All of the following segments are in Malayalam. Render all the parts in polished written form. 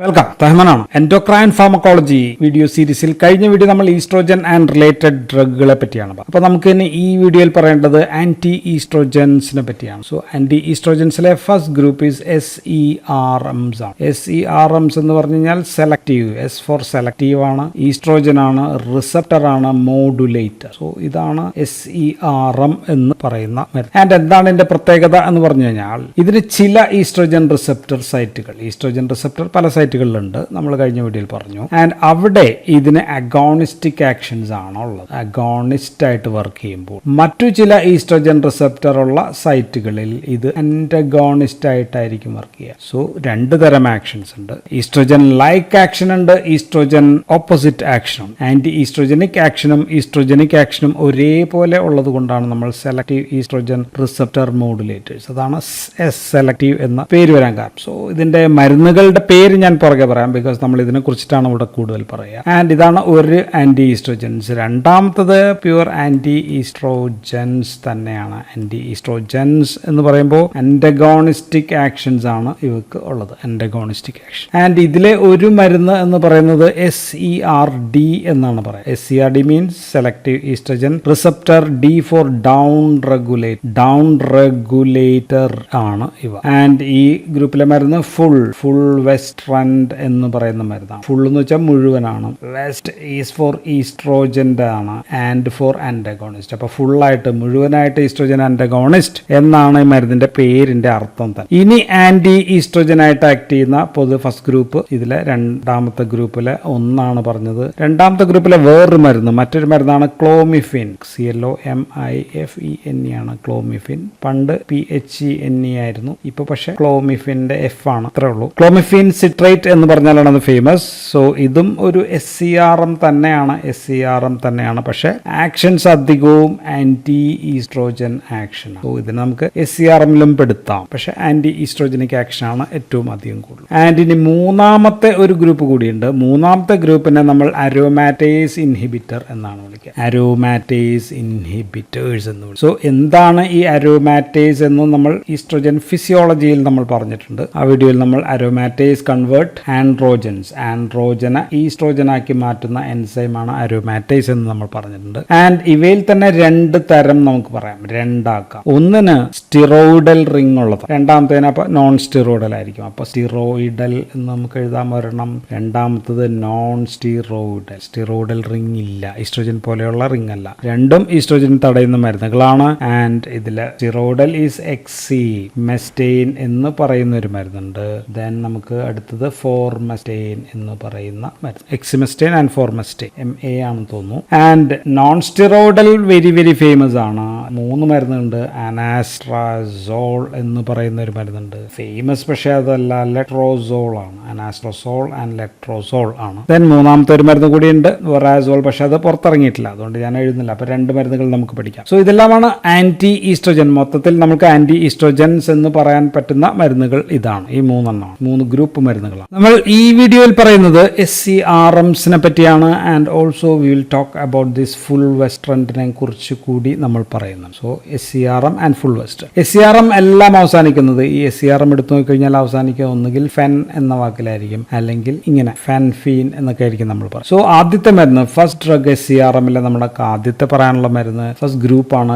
വെൽക്കം. റഹ്മാനാണ്. എൻഡോക്രൈൻ ഫാർമക്കോളജി വീഡിയോ സീരീസിൽ കഴിഞ്ഞ വീഡിയോ നമ്മൾ ഈസ്ട്രോജൻ ആൻഡ് റിലേറ്റഡ് ഡ്രഗുകളെ പറ്റിയാണ്. അപ്പോൾ നമുക്ക് ഇനി ഈ വീഡിയോയിൽ പറയേണ്ടത് ആന്റി ഈസ്ട്രോജൻസിനെ പറ്റിയാണ്. സോ ആന്റി ഈസ്ട്രോജൻസിലെ ഫസ്റ്റ് ഗ്രൂപ്പ് ഈസ് SERMs ആണ്. SERMs എന്ന് പറഞ്ഞു കഴിഞ്ഞാൽ സെലക്റ്റീവ്, എസ് ഫോർ സെലക്റ്റീവ് ആണ്, ഈസ്ട്രോജൻ ആണ്, റിസപ്റ്റർ ആണ്, മോഡുലേറ്റർ. സോ ഇതാണ് SERM എന്ന് പറയുന്ന മരുന്ന്. ആൻഡ് എന്താണ് ഇതിന്റെ പ്രത്യേകത എന്ന് പറഞ്ഞു കഴിഞ്ഞാൽ ഇതിന് ചില ഈസ്ട്രോജൻ റിസപ്റ്റർ സൈറ്റുകൾ, ഈസ്ട്രോജൻ റിസപ്റ്റർ പല സൈറ്റുകളിലുണ്ട്, നമ്മൾ കഴിഞ്ഞ വീഡിയോയിൽ പറഞ്ഞു. ആൻഡ് അവിടെ ഇതിന് അഗോണിസ്റ്റിക് ആക്ഷൻസ് ആണ് ഉള്ളത്. അഗോണിസ്റ്റ് ആയിട്ട് വർക്ക് ചെയ്യുമ്പോൾ മറ്റു ചില ഈസ്ട്രോജൻ റിസപ്റ്റർ ഉള്ള സൈറ്റുകളിൽ ഇത് ആന്റഗോണിസ്റ്റ് ആയിട്ടായിരിക്കും വർക്ക് ചെയ്യുക. സോ രണ്ട് തരം ആക്ഷൻസ് ഉണ്ട്. ഈസ്ട്രോജൻ ലൈക്ക് ആക്ഷൻ ഉണ്ട്, ഈസ്ട്രോജൻ ഓപ്പോസിറ്റ് ആക്ഷനും. ആന്റി ഈസ്ട്രോജനിക് ആക്ഷനും ഈസ്ട്രോജനിക് ആക്ഷനും ഒരേപോലെ ഉള്ളത് കൊണ്ടാണ് നമ്മൾ സെലക്റ്റീവ് ഈസ്ട്രോജൻ റിസപ്റ്റർ മോഡുലേറ്റേഴ്സ്, അതാണ് സെലക്റ്റീവ് എന്ന പേര് വരാൻ കാരണം. സോ ഇതിന്റെ മരുന്നുകളുടെ പേര് ഞാൻ പുറകെ പറയാം, ബിക്കോസ് നമ്മൾ ഇതിനെ കുറിച്ചിട്ടാണ് ഇവിടെ കൂടുതൽ പറയുക. ആൻഡ് ഇതാണ് ഒരു ആന്റി ഈസ്ട്രോജൻസ്. രണ്ടാമത്തത് പ്യുവർ ആന്റി ഈസ്ട്രോജൻസ് തന്നെയാണ്. ആന്റി ഈസ്ട്രോജൻസ് എന്ന് പറയുമ്പോൾ ആന്റഗോണിസ്റ്റിക് ആക്ഷൻസ് ആണ് ഇവക്ക് ഉള്ളത്, ആന്റഗോണിസ്റ്റിക് ആക്ഷൻ. ആൻഡ് ഇതിലെ ഒരു മരുന്ന് എന്ന് പറയുന്നത് SERD എന്നാണ് പറയുക. SERD means selective estrogen receptor, D for down regulator ആണ് ഇവ. ആൻഡ് ഈ ഗ്രൂപ്പിലെ മരുന്ന് ഫുൾ വെസ്ട്രൻഡ് എന്ന് പറയുന്ന മരുന്നാണ്. ഫുൾ എന്ന് വെച്ചാൽ മുഴുവനാണ്. വെസ്റ്റ് ഈസ് ഫോർ ഈസ്ട്രോജന്റെ ആണ്, ആൻഡ് ഫോർ ആന്റഗോണിസ്റ്റ്. അപ്പൊ ഫുള്ളായിട്ട് മുഴുവനായിട്ട് ഈസ്ട്രോജൻ ആന്റഗോണിസ്റ്റ് എന്നാണ് ഈ മരുന്നിന്റെ പേരിന്റെ അർത്ഥം തന്നെ. ഇനി ആന്റി ഈസ്ട്രോജൻ ആയിട്ട് ആക്ട് ചെയ്യുന്ന ഫസ്റ്റ് ഗ്രൂപ്പ് ഇതിലെ രണ്ടാമത്തെ ഗ്രൂപ്പിലെ ഒന്നാണ് പറഞ്ഞത്. രണ്ടാമത്തെ ഗ്രൂപ്പിലെ വേറൊരു മരുന്ന്, മറ്റൊരു മരുന്നാണ് ക്ലോമിഫിൻ. CLOMIFEN ആണ് ക്ലോമിഫിൻ. പണ്ട് PHENE ആയിരുന്നു, ഇപ്പൊ പക്ഷെ ക്ലോമിഫിന്റെ F ആണ്, അത്രേ ഉള്ളൂ. ക്ലോമിഫിൻ സിട്രേറ്റ് എന്ന് പറഞ്ഞാലാണ് അത് ഫേമസ്. സോ ഇതും ഒരു SERM തന്നെയാണ്, പക്ഷെ ആക്ഷൻസ് അധികവും ആന്റി ഈസ്ട്രോജൻ ആക്ഷൻ. സോ ഇതിന് നമുക്ക് SERMലും പെടുത്താം, പക്ഷെ ആന്റി ഈസ്ട്രോജനിക് ആക്ഷൻ ആണ് ഏറ്റവും അധികം കൂടുതൽ. ആൻഡ് ഇനി മൂന്നാമത്തെ ഒരു ഗ്രൂപ്പ് കൂടിയുണ്ട്. മൂന്നാമത്തെ ഗ്രൂപ്പിനെ നമ്മൾ അരോമാറ്റേസ് ഇൻഹിബിറ്റർ എന്നാണ് വിളിക്കുക. അരോമാറ്റേസ് ഇൻഹിബിറ്റേഴ്സ് എന്ന് വിളിക്കും. സോ എന്താണ് ഈ അരോമാറ്റേസ് എന്ന് നമ്മൾ ഈസ്ട്രോജൻ ഫിസിയോളജിയിൽ നമ്മൾ പറഞ്ഞിട്ടുണ്ട്. ആ വീഡിയോയിൽ നമ്മൾ അരോമാറ്റേസ് കൺവേർട്ട് ആൻഡ്രോജനെ ഈസ്ട്രോജനാക്കി മാറ്റുന്ന എൻസൈമാണ് അരോമാറ്റേസ് എന്ന് നമ്മൾ പറഞ്ഞിട്ടുണ്ട്. ആൻഡ് ഇവയിൽ തന്നെ രണ്ട് തരം നമുക്ക് പറയാം, രണ്ടാക്കാം. ഒന്നിന് സ്റ്റിറോയിഡൽ റിംഗ് ഉള്ളത്, രണ്ടാമത്തേന് അപ്പൊ നോൺ സ്റ്റിറോയിഡൽ ആയിരിക്കും. അപ്പൊ സ്റ്റിറോയിഡൽ എന്ന് നമുക്ക് എഴുതാൻ വരണം. രണ്ടാമത്തത് നോൺ സ്റ്റിറോയിഡൽ റിംഗ് ഇല്ല, ഈസ്ട്രോജൻ പോലെയുള്ള റിംഗ് അല്ല. രണ്ടും ഈസ്ട്രോജൻ തടയുന്ന മരുന്നുകളാണ്. ആൻഡ് ഇതില് സ്റ്റിറോയിഡൽ ഈസ് എക്സിമെസ്റ്റൈൻ എന്ന് പറയുന്ന ഒരു മരുന്നുണ്ട്. ദെൻ നമുക്ക് അടുത്തത് ഫോർമസ്റ്റൈൻ എന്ന് പറയുന്ന മരുന്ന്. എക്സിമെസ്റ്റൈൻ ആൻഡ് ഫോർമസ്റ്റൈൻ MA ആണെന്ന് തോന്നുന്നു. And non steroidal very famous ആണ്. 3 മരുന്നുണ്ട്. അനാസ്ട്രാസോൾ എന്ന് പറയുന്ന ഒരു മരുന്നുണ്ട്, ഫേമസ്. പക്ഷെ അതല്ല, ലെട്രോസോൾ ആണ്. അനാസ്ട്രോസോൾ ആൻഡ് ലെട്രോസോൾ ആണ്. ദെൻ മൂന്നാമത്തെ ഒരു മരുന്ന് കൂടിയുണ്ട്, വൊറാസോൾ, പക്ഷെ അത് പുറത്തിറങ്ങിയിട്ടില്ല, അതുകൊണ്ട് ഞാൻ എഴുതുന്നില്ല. അപ്പൊ 2 മരുന്നുകൾ നമുക്ക് പഠിക്കാം. സോ ഇതെല്ലാമാണ് ആന്റി ഈസ്ട്രോജൻ. മൊത്തത്തിൽ നമുക്ക് ആന്റി ഈസ്ട്രോജൻസ് എന്ന് പറയാൻ പറ്റുന്ന മരുന്നുകൾ ഇതാണ്, ഈ 3 ഗ്രൂപ്പ് മരുന്നുകളാണ്. നമ്മൾ ഈ വീഡിയോയിൽ പറയുന്നത് SERMസിനെ പറ്റിയാണ്. And also we will talk about this ഫുൾ വെസ്ട്രൻഡിനെ കുറിച്ച് കൂടി നമ്മൾ പറയുന്നു. So SERM and fulvestrant. SERM എല്ലാം അവസാനിക്കുന്നത്, ഈ SERM എടുത്തു നോക്കിക്കഴിഞ്ഞാൽ അവസാനിക്കുക ഒന്നുകിൽ ഫെൻ എന്ന വാക്കിലായിരിക്കും, അല്ലെങ്കിൽ ഇങ്ങനെ ഫെൻഫീൻ എന്നൊക്കെ ആയിരിക്കും നമ്മൾ പറയും. സോ ആദ്യത്തെ മരുന്ന്, ഫസ്റ്റ് ഡ്രഗ് SERMലെ നമ്മുടെ ആദ്യത്തെ പറയാനുള്ള മരുന്ന്, ഫസ്റ്റ് ഗ്രൂപ്പാണ്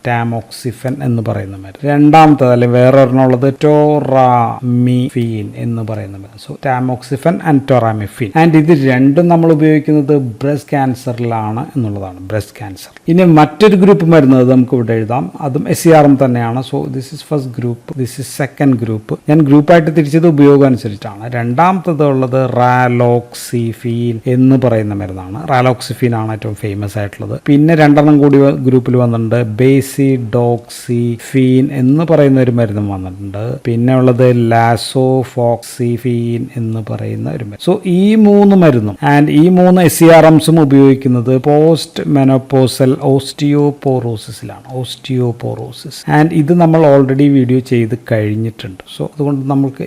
ടാമോക്സിഫെൻ എന്ന് പറയുന്ന മരുന്ന്. രണ്ടാമത്തത് അല്ലെങ്കിൽ വേറെ ഒരെണ്ണമുള്ളത് ടോറാമിഫീൻ എന്ന് പറയുന്ന മരുന്ന്. So tamoxifen and toremifene. And ഇത് രണ്ടും നമ്മൾ ഉപയോഗിക്കുന്നത് ബ്രസ്റ്റ് ക്യാൻസറിലാണ് എന്നുള്ളതാണ്, ബ്രസ്റ്റ് ക്യാൻസർ. ഇനി മറ്റൊരു ഗ്രൂപ്പ് മരുന്ന് നമുക്ക് ഇവിടെ എഴുതാം, അതും SERM തന്നെയാണ്. So this is first group, this is second group. ഞാൻ ഗ്രൂപ്പായിട്ട് തിരിച്ചത് ഉപയോഗം അനുസരിച്ചാണ്. രണ്ടാമത്തത് ഉള്ളത് റാലോക്സിഫീൻ എന്ന് പറയുന്ന മരുന്നാണ്. റാലോക്സിഫീൻ ആണ് ഏറ്റവും ഫേമസ് ആയിട്ടുള്ളത്. പിന്നെ 2 കൂടി ഗ്രൂപ്പിൽ വന്നിട്ടുണ്ട്, ബേസിഡോക്സിഫീൻ എന്ന് പറയുന്ന ഒരു മരുന്നും വന്നിട്ടുണ്ട്. പിന്നെ ഉള്ളത് ലാസോഫോക്സിഫീൻ എന്ന് പറയുന്ന ഒരു മരുന്ന്. സോ ഈ 3 മരുന്നും ആൻഡ് ഈ 3 SERMസും ഉപയോഗിക്കുന്നത് പോസ്റ്റ് മെനോപോസൽ ഓസ്റ്റിയോപോറോസിസിലാണ്, ഓസ്റ്റിയോപോറോസിസ്. ആൻഡ് ഇത് നമ്മൾ ഓൾറെഡി വീഡിയോ ചെയ്ത് കഴിഞ്ഞിട്ടുണ്ട്. സോ അതുകൊണ്ട് നമുക്ക്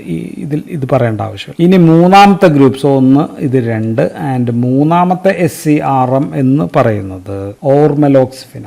ഇത് പറയേണ്ട ആവശ്യം. ഇനി മൂന്നാമത്തെ ഗ്രൂപ്പ്, സോ ഒന്ന് ഇത് 2, ആൻഡ് മൂന്നാമത്തെ SERM എന്ന് പറയുന്നത് ഓർമെലോക്സിഫിൻ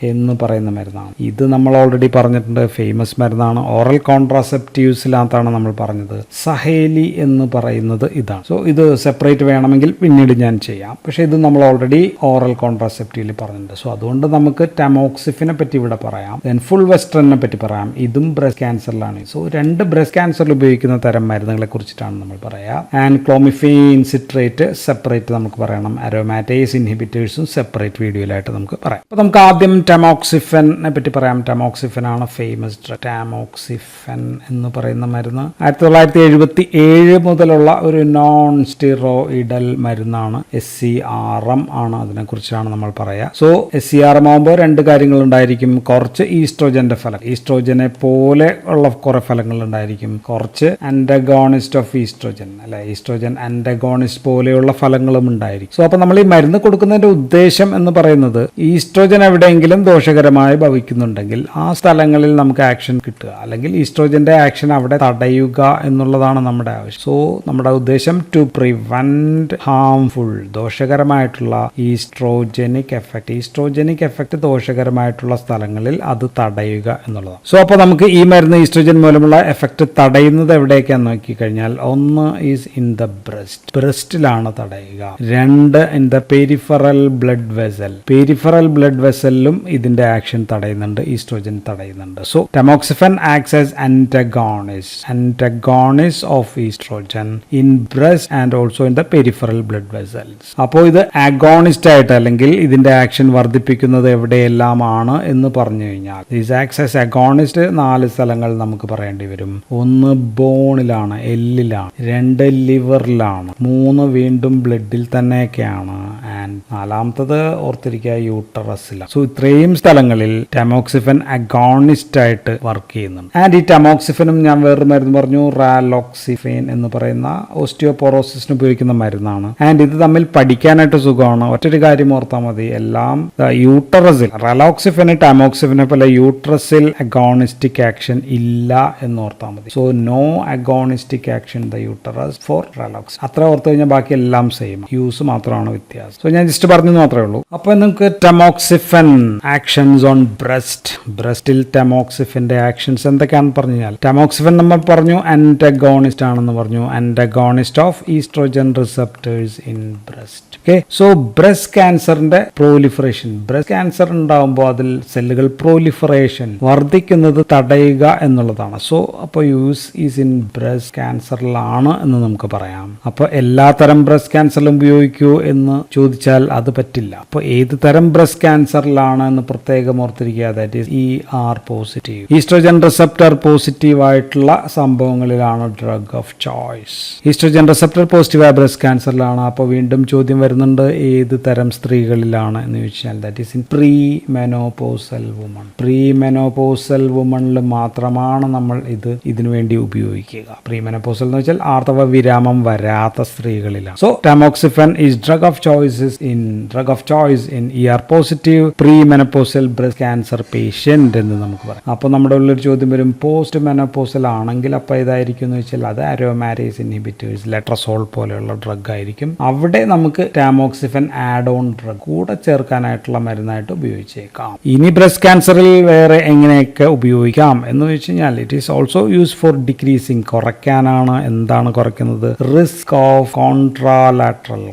എന്ന് പറയുന്ന മരുന്നാണ്. ഇത് നമ്മൾ ഓൾറെഡി പറഞ്ഞിട്ടുണ്ട്, ഫേമസ് മരുന്നാണ്. ഏതാണ്? ഓറൽ കോൺട്രാസെപ്റ്റീവ്സിനകത്താണ് നമ്മൾ പറഞ്ഞത് സഹേലി എന്ന് പറയുന്നത് ഇതാണ്. സോ ഇത് സെപ്പറേറ്റ് വേണമെങ്കിൽ പിന്നീട് ഞാൻ ചെയ്യാം. പക്ഷേ ഇത് നമ്മൾ ഓൾറെഡി ഓറൽ കോൺട്രാസെപ്റ്റീവിൽ പറഞ്ഞിട്ടുണ്ട്. സോ അതുകൊണ്ട് നമുക്ക് ടാമോക്സിഫിനെ പറ്റി ഇവിടെ പറയാം. ദെൻ ഫുൾ വെസ്റ്ററിനെ പറ്റി പറയാം. ഇതും ബ്രസ്റ്റ് ക്യാൻസറിലാണ്. സോ 2 ബ്രസ്റ്റ് ക്യാൻസറിൽ ഉപയോഗിക്കുന്ന തരം മരുന്നുകളെ കുറിച്ചിട്ടാണ് നമ്മൾ പറയാം. ആൻഡ് ക്ലോമിഫീൻ സിട്രേറ്റ് സെപ്പറേറ്റ് നമുക്ക് പറയണം. അരോമാറ്റേസ് ഇൻഹിബിറ്റേഴ്സും സെപ്പറേറ്റ് വീഡിയോയിലായിട്ട് നമുക്ക് പറയാം. അപ്പോൾ നമുക്ക് ആദ്യം ടാമോക്സിഫനെ പറ്റി പറയാം. ടാമോക്സിഫൻ ആണ് ഫേമസ് ഡ്രഗ്. ടാമോക്സിഫൻ എന്ന് പറയുന്ന മരുന്ന് 1977 മുതലുള്ള ഒരു നോൺ സ്റ്റിറോയിഡൽ മരുന്നാണ്. SCRM ആണ്. അതിനെക്കുറിച്ചാണ് നമ്മൾ പറയാം. സോ SCRM ആകുമ്പോൾ 2 കാര്യങ്ങൾ ഉണ്ടായിരിക്കും. കുറച്ച് ഈസ്ട്രോജന്റെ ഫലം, ഈസ്ട്രോജനെ പോലെ ഉള്ള കുറെ ഫലങ്ങൾ ഉണ്ടായിരിക്കും. കുറച്ച് ആന്റഗോണിസ്റ്റ് ഓഫ് ഈസ്ട്രോജൻ അല്ലെ, ഈസ്ട്രോജൻ ആന്റഗോണിസ്റ്റ് പോലെയുള്ള ഫലങ്ങളും ഉണ്ടായിരിക്കും. സോ അപ്പൊ നമ്മൾ ഈ മരുന്ന് കൊടുക്കുന്നതിന്റെ ഉദ്ദേശം എന്ന് പറയുന്നത് ഈസ്ട്രോജൻ എവിടെയെങ്കിലും ദോഷകരമായി ഭവിക്കുന്നുണ്ടെങ്കിൽ ആ സ്ഥലങ്ങളിൽ നമുക്ക് ആക്ഷൻ കിട്ടുക, അല്ലെങ്കിൽ ഈസ്ട്രോജന്റെ ആക്ഷൻ അവിടെ തടയുക എന്നുള്ളതാണ് നമ്മുടെ ആവശ്യം. സോ നമ്മുടെ ഉദ്ദേശം ടു പ്രിവെന്റ് ഹാംഫുൾ ദോഷകരമായിട്ടുള്ള ഈസ്ട്രോജനിക് എഫക്ട് ദോഷകരമായിട്ടുള്ള സ്ഥലങ്ങളിൽ അത് തടയുക എന്നുള്ളതാണ്. സോ അപ്പോൾ നമുക്ക് ഈ മരുന്ന് ഈസ്ട്രോജൻ മൂലമുള്ള എഫക്ട് തടയുന്നത് എവിടേക്കാന്ന് നോക്കിക്കഴിഞ്ഞാൽ, 1 ഈസ് ഇൻ ദ ബ്രസ്റ്റിലാണ് തടയുക. 2 ഇൻ ദ പെരിഫറൽ ബ്ലഡ് വെസലിലും ഇതിന്റെ ആക്ഷൻ തടയുന്നുണ്ട്, ഈസ്ട്രോജൻ തടയുന്നുണ്ട്. So tamoxifen acts as antagonist of estrogen in breast and also in the peripheral blood vessels. അപ്പോൾ ഇത് ആഗോണിസ്റ്റ് ആയിട്ട് അല്ലെങ്കിൽ ഇതിന്റെ ആക്ഷൻ വർദ്ധിപ്പിക്കുന്നത് എവിടെയെല്ലാമാണ് എന്ന് പറഞ്ഞു കഴിഞ്ഞാൽ, ദിസ് ആക്ട്സ് ആസ് അഗോണിസ്റ്റ് 4 സ്ഥലങ്ങൾ നമുക്ക് പറയേണ്ടി വരും. 1 ബോണിലാണ്, എല്ലിലാണ്. 2 ലിവറിലാണ്. 3 വീണ്ടും ബ്ലഡിൽ തന്നെയൊക്കെയാണ്. ആൻഡ് 4ാമത്തത് ഓർത്തിരിക്കുക യൂട്ടറസിലാണ്. സോ ഇത്രയും സ്ഥലങ്ങളിൽ ടാമോക്സിഫൻ അഗോണിസ്റ്റ് ആയിട്ട് വർക്ക് ചെയ്യുന്നുണ്ട്. ആൻഡ് ഈ ടാമോക്സിഫനും ഞാൻ വേറൊരു മരുന്ന് പറഞ്ഞു, റാലോക്സിഫേൻ എന്ന് പറയുന്ന ഓസ്റ്റിയോപോറോസിസിന് ഉപയോഗിക്കുന്ന മരുന്നാണ്. ആൻഡ് ഇത് തമ്മിൽ പഠിക്കാനായിട്ട് സുഖമാണ്. ഒറ്റൊരു കാര്യം ഓർത്താൽ മതി, എല്ലാം യൂട്ടറസിൽ റാലോക്സിഫിന് ടാമോക്സിഫിനെ പോലെ യൂട്ടറസിൽ അഗോണിസ്റ്റിക് ആക്ഷൻ ഇല്ല എന്ന് ഓർത്താൽ മതി. So no agonistic action the uterus for raloxifene. അത്ര ഓർത്ത് കഴിഞ്ഞാൽ ബാക്കി എല്ലാം സെയിം, യൂസ് മാത്രമാണ് വ്യത്യാസം. സോ ഞാൻ ജസ്റ്റ് പറഞ്ഞെന്ന് മാത്രമേ ഉള്ളൂ. അപ്പൊ നമുക്ക് ടാമോക്സിഫൻ ആക്ഷൻസ് ഓൺ ബ്രസ്റ്റിൽ ടാമോക്സിഫിന്റെ ആക്ഷൻസ് എന്തൊക്കെയാണെന്ന് പറഞ്ഞു കഴിഞ്ഞാൽ, ടാമോക്സിഫൻ നമ്മൾ പറഞ്ഞു ആന്റഗോണിസ്റ്റ് ആണെന്ന് പറഞ്ഞു. Antagonist of oestrogen receptors in breast. Okay, so breast ക്യാൻസറിന്റെ പ്രോലിഫറേഷൻ, ബ്രസ്റ്റ് ക്യാൻസർ ഉണ്ടാകുമ്പോൾ അതിൽ സെല്ലുകൾ പ്രോലിഫറേഷൻ വർദ്ധിക്കുന്നത് തടയുക എന്നുള്ളതാണ്. സോ അപ്പോൾ യൂസ് ഈസ് ഇൻ ബ്രസ്റ്റ് ക്യാൻസറിലാണ് എന്ന് നമുക്ക് പറയാം. അപ്പോൾ എല്ലാ തരം ബ്രസ്റ്റ് ക്യാൻസറിലും ഉപയോഗിക്കൂ എന്ന് ചോദിച്ചാൽ അത് പറ്റില്ല. അപ്പോൾ ഏത് തരം ബ്രസ്റ്റ് ക്യാൻസറിലാണ് എന്ന് പ്രത്യേകം ഓർത്തിരിക്കുക. That is ER positive, oestrogen receptor positive ആയിട്ടുള്ള സംഭവങ്ങളിലാണ് drug of choice. Oestrogen receptor പോസിറ്റീവായ ബ്രസ്റ്റ് ക്യാൻസറിലാണ്. അപ്പോൾ വീണ്ടും ചോദ്യം വരുന്നുണ്ട്, ഏത് തരം സ്ത്രീകളിലാണ് എന്ന് ചോദിച്ചാൽ that is in pre menopausal വുമണിൽ മാത്രമാണ് നമ്മൾ ഇതിനു വേണ്ടി ഉപയോഗിക്കുക. പ്രീ മെനോപോസൽ എന്ന് വെച്ചാൽ ആർത്തവ വിരാമം വരാത്ത സ്ത്രീകളിലാണ്. So tamoxifen is drug of choice in ER positive pre menopausal breast cancer patient എന്ന് നമുക്ക് പറയാം. അപ്പോൾ നമ്മുടെ ഉള്ളൊരു ചോദ്യം വരും, പോസ്റ്റ് മെനോപോസൽ ആണെങ്കിൽ അപ്പോൾ ഇതായിരിക്കും എന്ന് വെച്ചാൽ അത് അരോമാറ്റേസ് ഇൻഹിബിറ്റേഴ്സ്, ലെട്രസോൾ പോലെയുള്ള ഡ്രഗ് ആയിരിക്കും. അവിടെ നമുക്ക് ടാമോക്സിഫൻ ആഡ് ഓൺ ഡ്രഗ് കൂടെ ചേർക്കാനായിട്ടുള്ള മരുന്നായിട്ട് ഉപയോഗിച്ചേക്കാം. ഇനി ബ്രസ്റ്റ് ക്യാൻസറിൽ വേറെ എങ്ങനെയൊക്കെ ഉപയോഗിക്കാം എന്ന് വെച്ച് കഴിഞ്ഞാൽ, it is also use for decreasing, കുറയ്ക്കാനാണ്. എന്താണ് കുറയ്ക്കുന്നത്? Risk of contralateral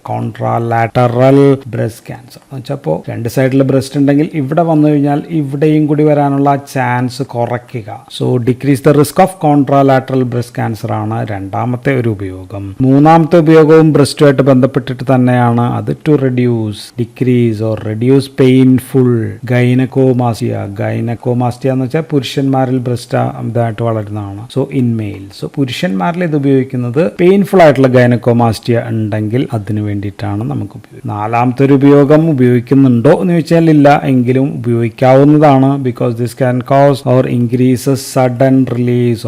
breast cancer എന്ന് വെച്ചാൽ, അപ്പോൾ 2 സൈഡിൽ ബ്രസ്റ്റ് ഉണ്ടെങ്കിൽ ഇവിടെ വന്നു കഴിഞ്ഞാൽ ഇവിടെയും കൂടി വരാനുള്ള ചാൻസ് കുറയ്ക്കുക. So decrease the risk of contralateral breast cancer ആണ് 2ാമത്തെ ഒരു ഉപയോഗം. 3ാമത്തെ ഉപയോഗവും ബ്രസ്റ്റുമായിട്ട് ബന്ധപ്പെട്ടിട്ട് തന്നെയാണ്. അത് to decrease or reduce painful gynaecomastia എന്ന് വെച്ചാൽ പുരുഷന്മാരിൽ ബ്രസ്റ്റ് ഇതായിട്ട് വളരുന്നതാണ്. സോ ഇൻ മെയിൽ, സോ പുരുഷന്മാരിൽ ഇത് ഉപയോഗിക്കുന്നത് പെയിൻഫുൾ ആയിട്ടുള്ള ഗൈനക്കോമാസ്റ്റിയ ഉണ്ടെങ്കിൽ അതിന് വേണ്ടിയിട്ടാണ് നമുക്ക് ഉപയോഗിക്കുന്നത്. 4ാമത്തെ ഒരു ഉപയോഗം ഉപയോഗിക്കുന്നുണ്ടോ എന്ന് ചോദിച്ചാൽ ഇല്ല, എങ്കിലും ഉപയോഗിക്കാവുന്നതാണ്. Because this can cause or increases sudden release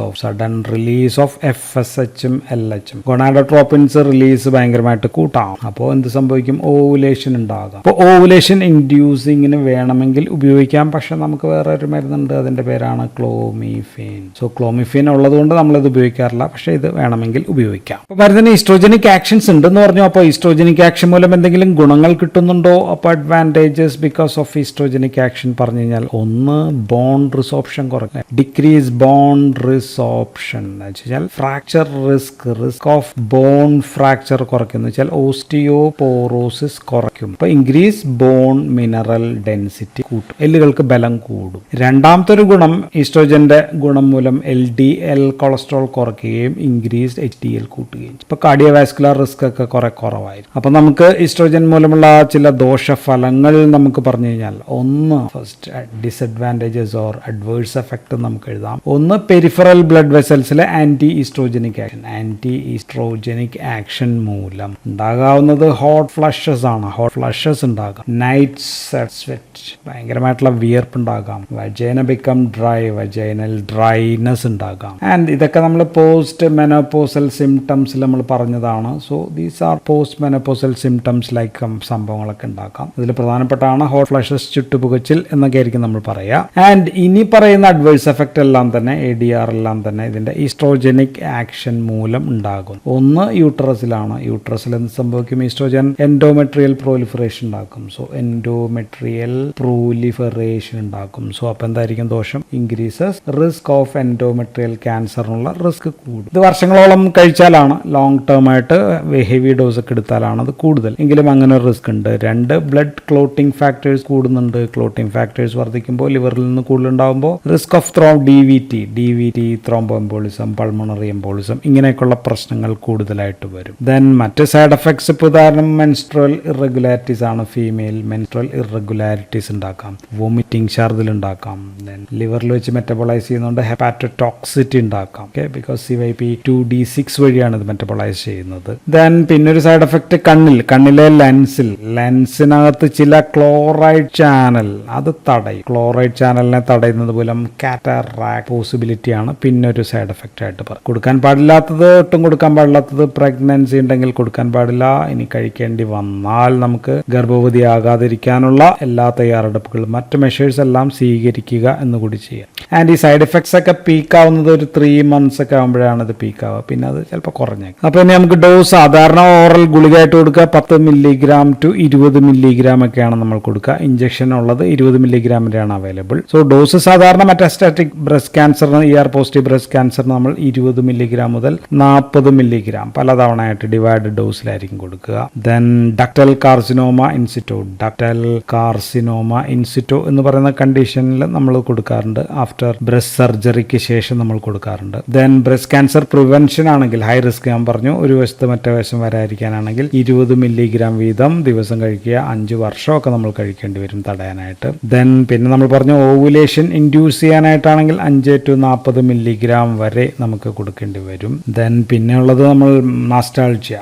of FSHും LHും. ഗൊണാഡോട്രോപ്പിൻസ് റിലീസ് ഭയങ്കരമായിട്ട് കൂട്ടാം. അപ്പോൾ എന്ത് സംഭവിക്കും? ഓവുലേഷൻ ഉണ്ടാകാം. അപ്പോൾ ഓവുലേഷൻ ഇൻഡ്യൂസിങ്ങിന് വേണമെങ്കിൽ ഉപയോഗിക്കാം. പക്ഷെ നമുക്ക് വേറെ ഒരു മരുന്നുണ്ട്, അതിന്റെ പേരാണ് ക്ലോമിഫീൻ. സോ ക്ലോമിഫീൻ ഉള്ളത് കൊണ്ട് നമ്മളിത് ഉപയോഗിക്കാറില്ല, പക്ഷെ ഇത് വേണമെങ്കിൽ ഉപയോഗിക്കാം. അപ്പോൾ മരുന്നിന് ഈസ്ട്രോജനിക് ആക്ഷൻസ് ഉണ്ടെന്ന് പറഞ്ഞു. അപ്പോൾ ഈസ്ട്രോജനിക് ആക്ഷൻ മൂലം എന്തെങ്കിലും ഗുണങ്ങൾ കിട്ടുന്നുണ്ടോ? അപ്പോൾ അഡ്വാൻറ്റേജസ് ബിക്കോസ് ഓഫ് ഈസ്ട്രോജനിക് ആക്ഷൻ പറഞ്ഞു കഴിഞ്ഞാൽ, 1 ബോൺ റിസോർപ്ഷൻ കുറയ്ക്കുക, ഡിക്രീസ് ബോൺ റിസോർപ്ഷൻ എന്ന് വെച്ചാൽ fracture risk of bone fracture കുറയ്ക്കുന്നു വെച്ചാൽ ഓസ്റ്റിയോപോറോസിസ് കുറയ്ക്കും. അപ്പൊ ഇൻക്രീസ് ബോൺ മിനറൽ ഡെൻസിറ്റി കൂട്ടും, എല്ലുകൾക്ക് ബലം കൂടും. രണ്ടാമത്തെ ഒരു ഗുണം ഈസ്ട്രോജന്റെ ഗുണം മൂലം LDL കൊളസ്ട്രോൾ കുറയ്ക്കുകയും ഇൻക്രീസ്ഡ് HDL കൂട്ടുകയും. ഇപ്പൊ കാർഡിയോവാസ്കുലർ റിസ്ക് ഒക്കെ കുറെ കുറവായിരിക്കും. അപ്പൊ നമുക്ക് ഈസ്ട്രോജൻ മൂലമുള്ള ചില ദോഷഫലങ്ങൾ നമുക്ക് പറഞ്ഞു കഴിഞ്ഞാൽ, ഒന്ന് first disadvantages or adverse effect നമുക്ക് എഴുതാം. ഒന്ന് പെരിഫറൽ ബ്ലഡ് വെസൽസിലെ ആന്റി ഈസ്ട്രോജനിക് ആക്ഷൻ മൂലം ഉണ്ടാകാവുന്നത് ഹോട്ട് ഫ്ലഷസ് ആണ്. ഹോട്ട് ഫ്ലഷസ് ഉണ്ടാകാം, നൈറ്റ് സ്വെറ്റ്, ഭയങ്കരമായിട്ടുള്ള വിയർപ്പ് ഉണ്ടാകാം, vagina become dry, vaginal dryness ഉണ്ടാകാം. ആൻഡ് ഇതൊക്കെ നമ്മൾ പോസ്റ്റ് മെനോപോസൽ സിംറ്റംസിൽ നമ്മൾ പറഞ്ഞതാണ്. So these are post menopausal symptoms like സംഭവങ്ങളൊക്കെ ഉണ്ടാക്കാം. ഇതിൽ പ്രധാനപ്പെട്ടാണ് ഹോട്ട് ഫ്ലഷസ്, ചുട്ടുപുകച്ചിൽ എന്നൊക്കെ ആയിരിക്കും നമ്മൾ പറയുക. ആൻഡ് ഇനി പറയുന്ന അഡ്വേഴ്സ് എഫക്റ്റ് എല്ലാം തന്നെ ADR എല്ലാം തന്നെ ഇതിന്റെ ഈസ്ട്രോജനിക് ആക്ഷൻ മൂലം ഉണ്ടാകും. ഒന്ന് യൂട്രസിലാണ്. യൂട്രസിൽ എന്ത് സംഭവിക്കും? ഈസ്ട്രോജൻ എൻഡോമെട്രിയൽ പ്രോലിഫറേഷൻ ഉണ്ടാക്കും. സോ എൻഡോമെട്രിയൽ പ്രോലിഫറേഷൻ ഉണ്ടാക്കും. സോ അപ്പൊ എന്തായിരിക്കും ദോഷം? ഇൻക്രീസസ് റിസ്ക് ഓഫ് എൻഡോമെട്രിയൽ ക്യാൻസറിനുള്ള റിസ്ക് കൂടും. ഇത് വർഷങ്ങളോളം കഴിച്ചാലാണ്, ലോങ് ടേം ആയിട്ട് ഹെവി ഡോസ് ഒക്കെ എടുത്താലാണ് അത് കൂടുതൽ. എങ്കിലും അങ്ങനെ ഒരു റിസ്ക് ഉണ്ട്. രണ്ട്, ബ്ലഡ് ക്ലോട്ടിംഗ് ഫാക്ടേഴ്സ് കൂടുന്നുണ്ട്. ക്ലോട്ടിംഗ് ഫാക്ടേഴ്സ് വർദ്ധിക്കുമ്പോൾ ലിവറിൽ നിന്ന് കൂടുതലുണ്ടാകുമ്പോൾ risk of DVT thromboembolism, pulmonary embolism, ഇങ്ങനെയൊക്കെയുള്ള പ്രശ്നങ്ങൾ കൂടുതലായിട്ട് വരും. ദെൻ മറ്റ് സൈഡ് എഫക്ട്സ് ഇപ്പോൾ ഉദാഹരണം മെൻസ്ട്രൽ ഇറഗുലാരിറ്റീസ് ആണ്. ഫീമെയിൽ മെൻസ്ട്രൽ ഇറഗുലാരിറ്റീസ് ഉണ്ടാക്കാം, വോമിറ്റിംഗ്, ഛർദിൽ ഉണ്ടാക്കാം. ദെൻ ലിവറിൽ വെച്ച് മെറ്റബോളൈസ് ചെയ്യുന്നതുകൊണ്ട് ഹെപ്പാറ്റോടോക്സിറ്റി ഉണ്ടാക്കാം. ഓക്കെ, ബിക്കോസ് CYP2D6 വഴിയാണ് ഇത് മെറ്റബോളൈസ് ചെയ്യുന്നത്. ദെൻ പിന്നൊരു സൈഡ് എഫക്ട് കണ്ണിലെ ലെൻസിനകത്ത് ചില ക്ലോറൈഡ് ചാനൽ അത് തടയും. ക്ലോറൈഡ് ചാനലിനെ തടയുന്നത് മൂലം കാറ്ററാക്ട് പോസിബിലിറ്റി ആണ് പിന്നെ ഒരു സൈഡ് എഫക്റ്റ് ആയിട്ട് പറയും. കൊടുക്കാൻ പാടില്ലാത്തത്, ഒട്ടും കൊടുക്കാൻ പാടില്ലാത്തത്, പ്രഗ്നൻസി ഉണ്ടെങ്കിൽ കൊടുക്കാൻ പാടില്ല. ഇനി കഴിക്കേണ്ടി വന്നാൽ നമുക്ക് ഗർഭവതിയാകാതിരിക്കാനുള്ള എല്ലാ തയ്യാറെടുപ്പുകളും മറ്റ് മെഷേഴ്സ് എല്ലാം സ്വീകരിക്കുക എന്നുകൂടി ചെയ്യാം. ആൻഡ് ഈ സൈഡ് എഫക്ട്സ് ഒക്കെ പീക്ക് ആവുന്നത് ഒരു 3 months ഒക്കെ ആകുമ്പോഴാണ് ഇത് പീക്ക് ആവുക. പിന്നെ അത് ചിലപ്പോൾ കുറഞ്ഞേക്കും. അപ്പൊ ഇനി നമുക്ക് ഡോസ് സാധാരണ ഓറൽ ഗുളികയായിട്ട് കൊടുക്കുക 10 milligram to 20 milligram ഒക്കെയാണ് നമ്മൾ കൊടുക്കുക. ഇഞ്ചക്ഷൻ ഉള്ളത് 20 milligram-ൻ്റെയാണ് അവൈലബിൾ. സോ ഡോസ് സാധാരണ മെറ്റാസ്റ്റാറ്റിക് ബ്രസ്റ്റ് ക്യാൻസറിന്, ER പോസിറ്റീവ് ബ്രസ്റ്റ് ക്യാൻസറിന് നമ്മൾ 20 milligram മുതൽ 40 milligram പലതവണയായിട്ട് ഡിവൈഡഡ് ഡോസിലായിരിക്കും കൊടുക്കുക. ദെൻ ഡക്ടൽ കാർസിനോമ ഇൻസിറ്റോ എന്ന് പറയുന്ന കണ്ടീഷനിൽ നമ്മൾ കൊടുക്കാറുണ്ട്. ആഫ്റ്റർ ബ്രസ്റ്റ് സർജറിക്ക് ശേഷം നമ്മൾ കൊടുക്കാറുണ്ട്. ദെൻ ബ്രസ്റ്റ് ക്യാൻസർ പ്രിവെൻഷൻ ആണെങ്കിൽ ഹൈ റിസ്ക് ഞാൻ പറഞ്ഞു, ഒരു വശത്ത് മറ്റേ വശം വരാതിരിക്കാനാണെങ്കിൽ 20 milligram വീതം ദിവസം കഴിക്കുക. 5 വർഷമൊക്കെ നമ്മൾ കഴിക്കേണ്ടി വരും തടയാനായിട്ട്. ദെൻ പിന്നെ നമ്മൾ പറഞ്ഞു ഓവുലേഷൻ ഇൻഡ്യൂസ് ചെയ്യാനായിട്ടാണെങ്കിൽ 5 to 40 milligram വരെ നമുക്ക് കൊടുക്കേണ്ടി വരും. ദെൻ പിന്നെ ഉള്ളത് നമ്മൾ മാസ്റ്റാൾജിയ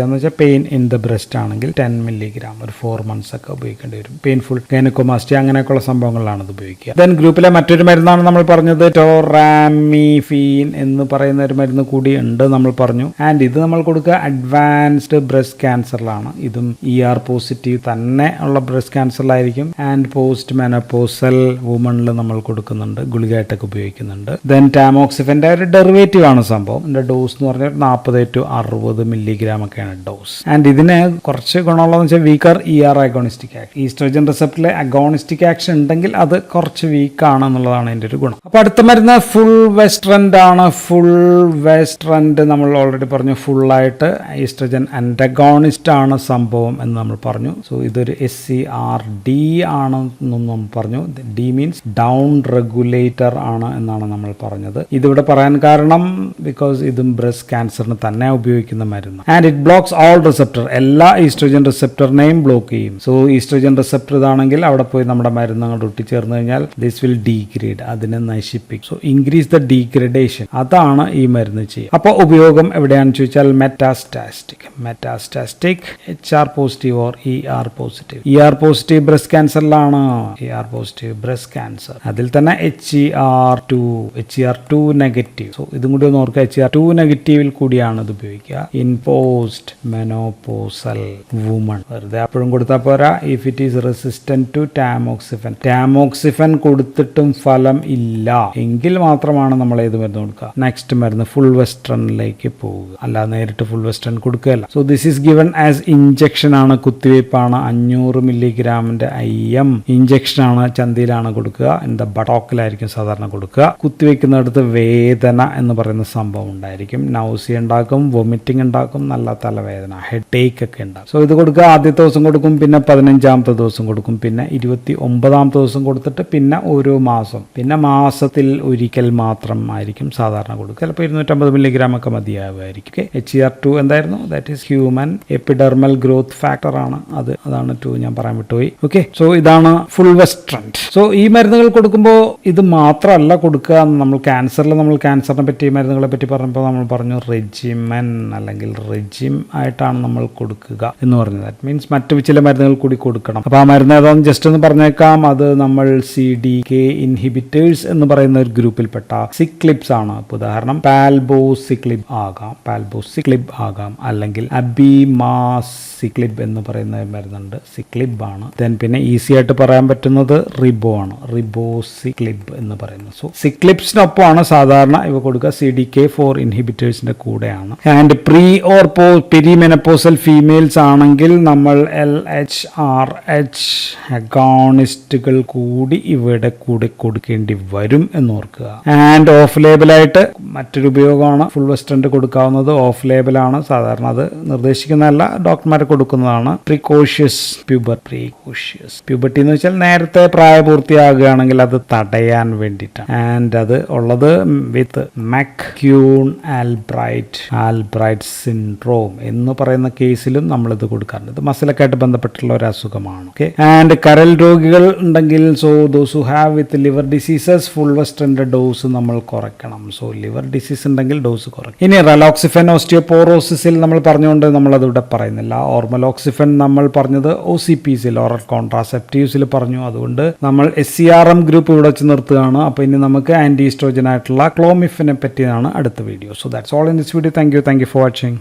എന്ന് വെച്ചാൽ പെയിൻ ഇൻ ദ ബ്രസ്റ്റ് ആണെങ്കിൽ 10 milligram ഒരു 4 months ഒക്കെ ഉപയോഗിക്കേണ്ടി വരും. പെയിൻഫുൾ ഗൈനക്കോമാസ്റ്റിയ അങ്ങനെയൊക്കെയുള്ള സംഭവങ്ങളിലാണ് ഇത് ഉപയോഗിക്കുക. ദെൻ ഗ്രൂപ്പിലെ മറ്റൊരു മരുന്നാണ് നമ്മൾ പറഞ്ഞത് ടോറാമിഫീൻ എന്ന് പറയുന്ന ഒരു മരുന്ന് കൂടി ഉണ്ട് നമ്മൾ പറഞ്ഞു. ആൻഡ് ഇത് നമ്മൾ കൊടുക്കുക അഡ്വാൻസ്ഡ് ബ്രസ്റ്റ് ക്യാൻസറിലാണ്. ഇതും ER പോസിറ്റീവ് തന്നെ ഉള്ള ബ്രസ്റ്റ് ക്യാൻസറിലായിരിക്കും. ആൻഡ് പോസ്റ്റ് മെനോപോസൽ വുമണിൽ നമ്മൾ കൊടുക്കുന്നുണ്ട്, ഗുളികയായിട്ടൊക്കെ ഉപയോഗിക്കുന്നുണ്ട്. ദെൻ ടാമോക്സിഫന്റെ ഒരു ഡെറിവേറ്റീവ് ആണ് സംഭവം. ഇതിന്റെ ഡോസ് എന്ന് പറഞ്ഞാൽ 40 to 60 milligram ഒക്കെയാണ് ഡോസ്. ആൻഡ് ഇതിന് കുറച്ച് ഗുണമുള്ളതെന്ന് വെച്ചാൽ weaker ER agonistic action. Oestrogen റിസപ്റ്ററിലെ അഗോണിസ്റ്റിക് ആക്ഷൻ ഉണ്ടെങ്കിൽ അത് കുറച്ച് വീക്കാണ് എന്നുള്ളതാണ് ഇതിന്റെ ഒരു ഗുണം. അപ്പൊ അടുത്ത മരുന്ന് ഫുൾ വെസ്ട്രൻഡ് ആണ്. ഫുൾ വെസ്ട്രൻഡ് നമ്മൾ ഓൾറെഡി പറഞ്ഞു, ഫുള്ളായിട്ട് ഈസ്ട്രോജൻ അന്റഗോണിസ്റ്റ് ആണ് സംഭവം എന്ന് നമ്മൾ പറഞ്ഞു. സോ ഇതൊരു SCRD ആണെന്നും നമ്മൾ പറഞ്ഞു. D മീൻസ് ഡൗൺ റെഗുലേറ്റർ ആണ് എന്നാണ് നമ്മൾ പറഞ്ഞത്. ഇതിവിടെ പറയാൻ കാരണം ബിക്കോസ് ഇതും ബ്രസ്റ്റ് ക്യാൻസറിന് തന്നെ ഉപയോഗിക്കുന്ന മരുന്ന്. And it blocks all receptor, എല്ലാ ഈസ്ട്രോജൻ റിസപ്റ്ററിനെയും ബ്ലോക്ക് ചെയ്യും. സോ ഈസ്ട്രോജൻ റിസപ്റ്റർ ഇതാണെങ്കിൽ അവിടെ പോയി നമ്മുടെ മരുന്ന് അങ്ങോട്ട് ഒട്ടിച്ചേർന്ന് കഴിഞ്ഞാൽ ദിസ് വിൽ ഡീഗ്രേഡ്, അതിനെ നശിപ്പിക്കും. സോ ഇൻക്രീസ് ദ ഡീഗ്രഡേഷൻ, അതാണ് ഈ മരുന്ന് ചെയ്യുക. അപ്പോൾ ഉപയോഗം എവിടെയാണെന്ന് ചോദിച്ചാൽ metastatic HR positive or ER positive. ER positive breast ക്യാൻസറിലാണ്. ER പോസിറ്റീവ് ബ്രസ്റ്റ് ക്യാൻസർ അതിൽ തന്നെ HER2 നെഗറ്റീവ്. സോ ഇതും കൂടി ഒന്ന് ഓർക്കുക, HER2 നെഗറ്റീവിൽ കൂടിയാണ് ഇത് ഉപയോഗിക്കുക. In post menopausal woman. വെറുതെ അപ്പോഴും കൊടുത്താൽ പോരാ. If it is resistant to tamoxifen കൊടുത്തിട്ടും ഫലം ഇല്ല എങ്കിൽ മാത്രമാണ് നമ്മൾ ഏത് മരുന്ന് കൊടുക്കുക, നെക്സ്റ്റ് മരുന്ന് ഫുൾ വെസ്റ്റേണിലേക്ക് പോവുക. അല്ലാതെ നേരിട്ട് ഫുൾ വെസ്റ്റേൺ കൊടുക്കുകയല്ല. So this is given as injection ആണ്, കുത്തിവയ്പ്പാണ്. 500 milligram IM ഇഞ്ചക്ഷൻ ആണ്, ചന്തിയിലാണ് കൊടുക്കുക. എന്താ ബട്ടോക്കിലായിരിക്കും ആയിരിക്കും സാധാരണ കൊടുക്കുക. കുത്തിവെക്കുന്നിടത്ത് വേദന എന്ന് പറയുന്ന സംഭവം ഉണ്ടായിരിക്കും. നൗസിയ ഉണ്ടാക്കും, വൊമിറ്റിംഗ് ഉണ്ടാക്കും, നല്ല തലവേദന, ഹെഡേക്ക് ഒക്കെ ഉണ്ടാകും. സോ ഇത് കൊടുക്കുക. ആദ്യത്തെ ദിവസം കൊടുക്കും, പിന്നെ 15ാമത്തെ ദിവസം കൊടുക്കും, പിന്നെ 29ാമത്തെ ദിവസം കൊടുത്തിട്ട് പിന്നെ ഓരോ മാസം, പിന്നെ മാസത്തിൽ ഒരിക്കൽ മാത്രം ആയിരിക്കും സാധാരണ കൊടുക്കുക. ചിലപ്പോൾ 250 മില്ലിഗ്രാം ഒക്കെ മതിയാവുമായിരിക്കും. HER2 എന്തായിരുന്നു? That is human epidermal growth factor ആണ്. അതാണ് 2 ഞാൻ പറയാൻ വിട്ടുപോയി. ഓക്കെ, സോ ഇതാണ് ഫുൾവെസ്ട്രന്റ്. സോ ഈ മരുന്നുകൾ കൊടുക്കുമ്പോൾ ഇത് മാത്രമല്ല കൊടുക്കുക. നമ്മൾ ക്യാൻസറിനെ പറ്റി മരുന്നുകളെ പറ്റി പറഞ്ഞപ്പോൾ നമ്മൾ പറഞ്ഞു റെജിമൻ അല്ലെങ്കിൽ റെജിം ആയിട്ടാണ് നമ്മൾ കൊടുക്കുക എന്ന് പറഞ്ഞത്. ദാറ്റ് മീൻസ് മറ്റു ചില മരുന്നുകൾ കൂടി കൊടുക്കണം. അപ്പോൾ ആ മരുന്ന് ഏതാണെന്ന് ജസ്റ്റ് ഒന്ന് പറഞ്ഞേക്കാം. അത് നമ്മൾ CDK ഇൻഹിബിറ്റേഴ്സ് എന്ന് പറയുന്ന ഒരു ഗ്രൂപ്പിൽപ്പെട്ട സിക്ലിബ്സ് ആണ്. ഉദാഹരണം പാൽബോസിക്ലിബ് ആകാം, അല്ലെങ്കിൽ അബിമാസിക്ലിബ് എന്ന് പറയുന്ന മരുന്നുണ്ട്, സിക്ലിബ് ആണ്. പിന്നെ ഈസി ആയിട്ട് പറയാൻ പറ്റുന്നത് റിബോ ആണ്, റിബോസിക്ലിബ് എന്ന് പറയുന്നത്. സോ സിക്ലിബ്സിനൊപ്പമാണ് സാധാരണ ഇവ കൊടുക്കുക. CDK4 ഇൻഹിബിറ്റേഴ്സിന്റെ കൂടെയാണ്. ആൻഡ് പ്രീ ഓർ പെരിമെനപ്പോസൽ ഫീമെയിൽസ് ആണെങ്കിൽ നമ്മൾ LHRH അഗോണിസ്റ്റുകൾ കൂടി ഇവയുടെ കൂടെ കൊടുക്കേണ്ടി വരും എന്ന് ഓർക്കുക. ആൻഡ് ഓഫ് ലേബിളായിട്ട് മറ്റൊരു ഉപയോഗമാണ് ഫുൾവെസ്ട്രന്റ് കൊടുക്കാവുന്നത്. ഓഫ് ലേബിളാണ്, സാധാരണ അത് നിർദ്ദേശിക്കുന്നതല്ല, ഡോക്ടർമാർ കൊടുക്കുന്നതാണ്. പ്രിക്കോഷ്യസ് പ്യൂബർട്ടി എന്ന് വെച്ചാൽ നേരത്തെ പ്രായപൂർത്തിയാകുകയാണെങ്കിൽ അത് തടയാൻ വേണ്ടിയിട്ടാണ്. ആൻഡ് അത് ഉള്ളത് വിത്ത് മക്യൂൺ ആൽബ്രൈറ്റ് സിൻഡ്രോം എന്ന് പറയുന്ന കേസിലും നമ്മളിത് കൊടുക്കാറുണ്ട്. ഇത് മസിലൊക്കെ ആയിട്ട് ബന്ധപ്പെട്ടുള്ള ഒരു അസുഖമാണ്. ഓക്കെ, ആൻഡ് കരൾ രോഗികൾ ഉണ്ടെങ്കിൽ so those who have with liver diseases fulvestrant dose നമ്മൾ കുറയ്ക്കണം. സോ ലിവർ ഡിസീസ് ഉണ്ടെങ്കിൽ ഡോസ് കുറയ്ക്കും. ഇനി റെലോക്സിഫെൻ ഓസ്റ്റിയോപോറോസിസിൽ നമ്മൾ പറഞ്ഞുകൊണ്ട് നമ്മളതിവിടെ പറയുന്നില്ല. ഓർമലോക്സിഫെൻ നമ്മൾ പറഞ്ഞത് OCPസിൽ ഓറൽ കോൺട്രാസെപ്റ്റീവ്സിൽ പറഞ്ഞു. അതുകൊണ്ട് നമ്മൾ SCRM ഗ്രൂപ്പ് ഇവിടെ വെച്ച് നിർത്തുകയാണ്. അപ്പോൾ ഇനി നമുക്ക് ആൻറ്റി ഈസ്ട്രോജൻ ആയിട്ടുള്ള ക്ലോമിഫിനെ പറ്റിയാണ് അടുത്ത video. So that's all in this video. Thank you for watching.